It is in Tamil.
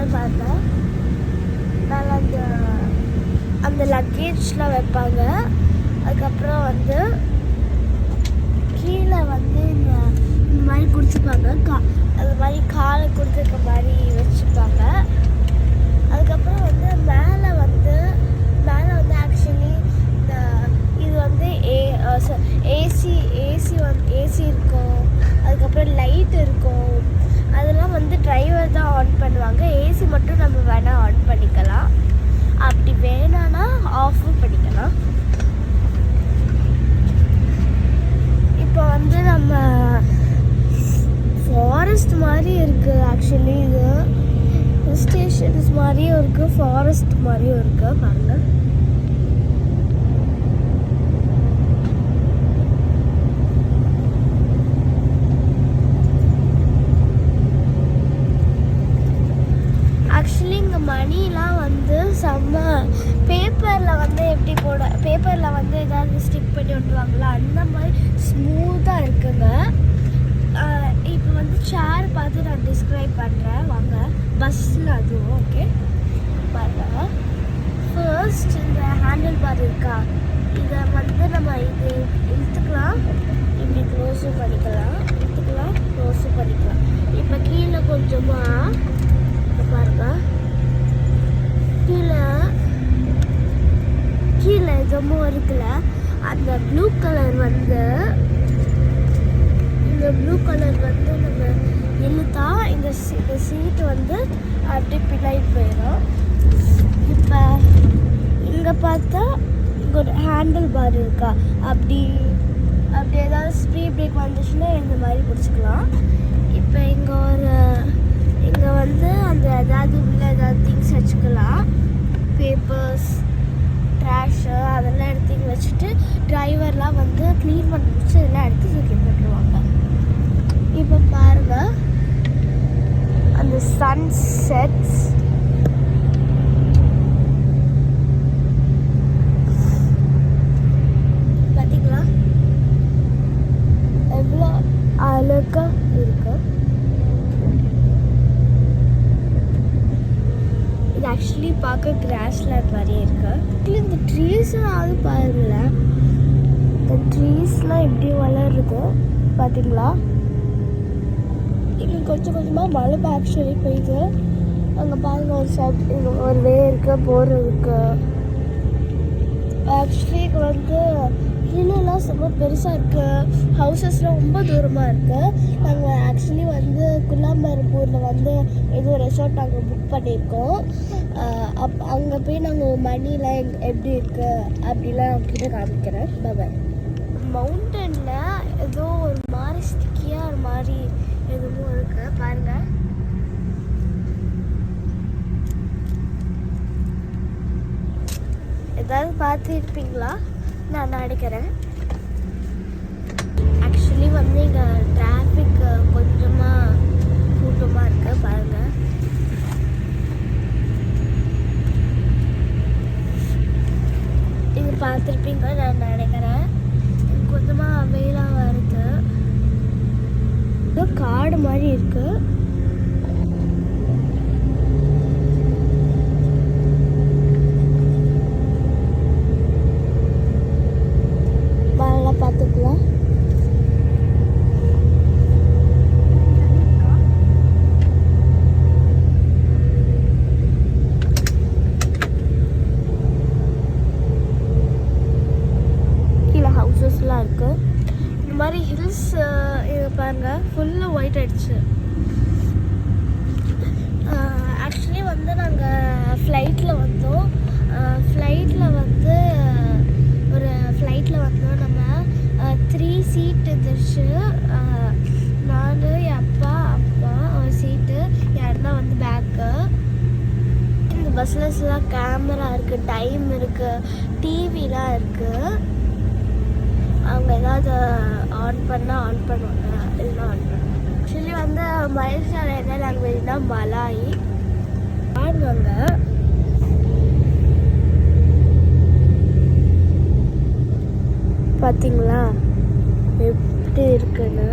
என்னன்னு பார்த்தேன். நான் அந்த லக்கேஜ்லாம் வைப்பாங்க. அதுக்கப்புறம் வந்து கீழே வந்து இந்த மாதிரி கொடுத்துருப்பாங்க. அது மாதிரி காலை கொடுத்துருக்க மாதிரி வச்சுருப்பாங்க. அதுக்கப்புறம் வந்து மேலே வந்து ஆக்சுவலி இந்த இது வந்து ஏசி இருக்கும். அதுக்கப்புறம் லைட் இருக்கும். அதெல்லாம் வந்து டிரைவர் தான் ஆன் பண்ணுவாங்க. ஏசி மட்டும் நம்ம வேணால் ஆன் பண்ணிக்கலாம். அப்படி வேணான்னா ஆஃபும் பண்ணிக்கலாம். இப்போ வந்து நம்ம ஃபாரஸ்ட் மாதிரி இருக்குது. ஆக்சுவலி இது ஹில் ஸ்டேஷன்ஸ் மாதிரியும் இருக்குது, ஃபாரஸ்ட் மாதிரியும் இருக்குது. பாருங்கள். ஆக்சுவலி இங்கே மணிலாம் வந்து செம்ம பேப்பரில் வந்து எப்படி பேப்பரில் வந்து ஏதாவது ஸ்டிக் பண்ணி விட்டுருவாங்களா, அந்த மாதிரி ஸ்மூத்தாக இருக்குங்க. இப்போ வந்து சேர் பார்த்து நான் டிஸ்கிரைப் பண்ணுறேன் வாங்க. பஸ்ஸில் அதுவும் ஓகே பாருங்கள். ஃபர்ஸ்ட் இந்த ஹேண்டில் பார் இருக்கா, இதை வந்து நம்ம இது இழுத்துக்கலாம், இப்படி க்ளோஸும் பண்ணிக்கலாம், இழுத்துக்கலாம், க்ளோஸும் பண்ணிக்கலாம். இப்போ கீழே கொஞ்சமாக பாருங்க, கீழே எதுவும் இருக்குல்ல, அந்த ப்ளூ கலர் வந்து நம்ம இழுத்தா இந்த சீட் வந்து அப்படி பின்னாடி போயிடும். இப்போ இங்கே பார்த்தா இங்கே ஒரு ஹேண்டில் பார் இருக்கா, அப்படி ஏதாவது ஸ்பீட் பிரேக் வந்துச்சுன்னா இந்த மாதிரி பிடிச்சிக்கலாம். இப்போ இங்கே வந்து அந்த ஏதாவது திங்ஸ் வச்சுக்கலாம், பேப்பர்ஸ், ட்ராஷு அதெல்லாம் எடுத்து வச்சுட்டு டிரைவர்லாம் வந்து க்ளீன் பண்ணி முடிச்சு இதெல்லாம் எடுத்து தூக்கி போட்டுருவாங்க. இப்போ பாருங்கள் அந்த சன்செட்ஸ். பார்த்தீங்களா எவ்வளோ அழகாக இருக்கு. இது ஆக்சுவலி பார்க்க கிராஸ்லேண்ட் மாதிரியே இருக்கு. இந்த ட்ரீஸாவது பாருங்களேன், இந்த ட்ரீஸ்லாம் எப்படி வளருது பார்த்தீங்களா. இங்கே கொஞ்சம் கொஞ்சமாக மழை ஆக்சுவலி பெய்யுது. அங்கே பாருங்கள் ஒரு வே இருக்குது, போகிறதுக்கு. ஆக்சுவலி இங்கே வந்து ஹில்லாம் ரொம்ப பெருசாக இருக்குது, ஹவுசஸ்லாம் ரொம்ப தூரமாக இருக்குது. நாங்கள் ஆக்சுவலி வந்து குலாம்பரப்பூரில் வந்து ஏதோ ரெசார்ட் நாங்கள் புக் பண்ணியிருக்கோம். அங்கே போய் நாங்கள் மணிலாம் எப்படி இருக்குது அப்படிலாம் அவங்ககிட்ட காமிக்கிறேன். பாய். மவுண்டனில் ஏதோ ஒரு மாதிரி ஸ்டிக்கியாக ஒரு மாதிரி எதுவும் இருக்குது பாருங்கள். ஏதாவது பார்த்துருப்பீங்களா, நான் நினைக்கிறேன். ஆக்சுவலி வந்து இங்கே டிராஃபிக் கொஞ்சமாக கூட்டமாக இருக்குது பாருங்கள். இது பார்த்துருப்பீங்க நான் நினைக்கிறேன். கொஞ்சமாக வெயிலாக வருது, காடு மாதிரி இருக்கு. வாழலாம் பார்த்துக்கலாம். கீழே ஹவுசஸ்லாம் இருக்கு. இந்த மாதிரி ஹில்ஸ் பாருங்கள் ஃபுல்லாக ஒயிட் ஆகிடுச்சு. ஆக்சுவலி வந்து நாங்கள் ஃப்ளைட்டில் வந்தோம். நம்ம 3 சீட் இருந்துச்சு. நான், என் அப்பா ஒரு சீட்டு, யாருன்னா வந்து பேக்கு. இந்த பஸ்லஸ்லாம் கேமரா இருக்குது, டைம் இருக்குது, டிவிலாம் இருக்குது. அவங்க ஏதாவது ஆன் பண்ணுவாங்க, இல்லைன்னா ஆன் பண்ணுவாங்க. ஆக்சுவலி வந்து மலேசியாவில் என்ன லாங்குவேஜ்னா மலாய். ஆடுவாங்க. பார்த்தீங்களா எப்படி இருக்குன்னு.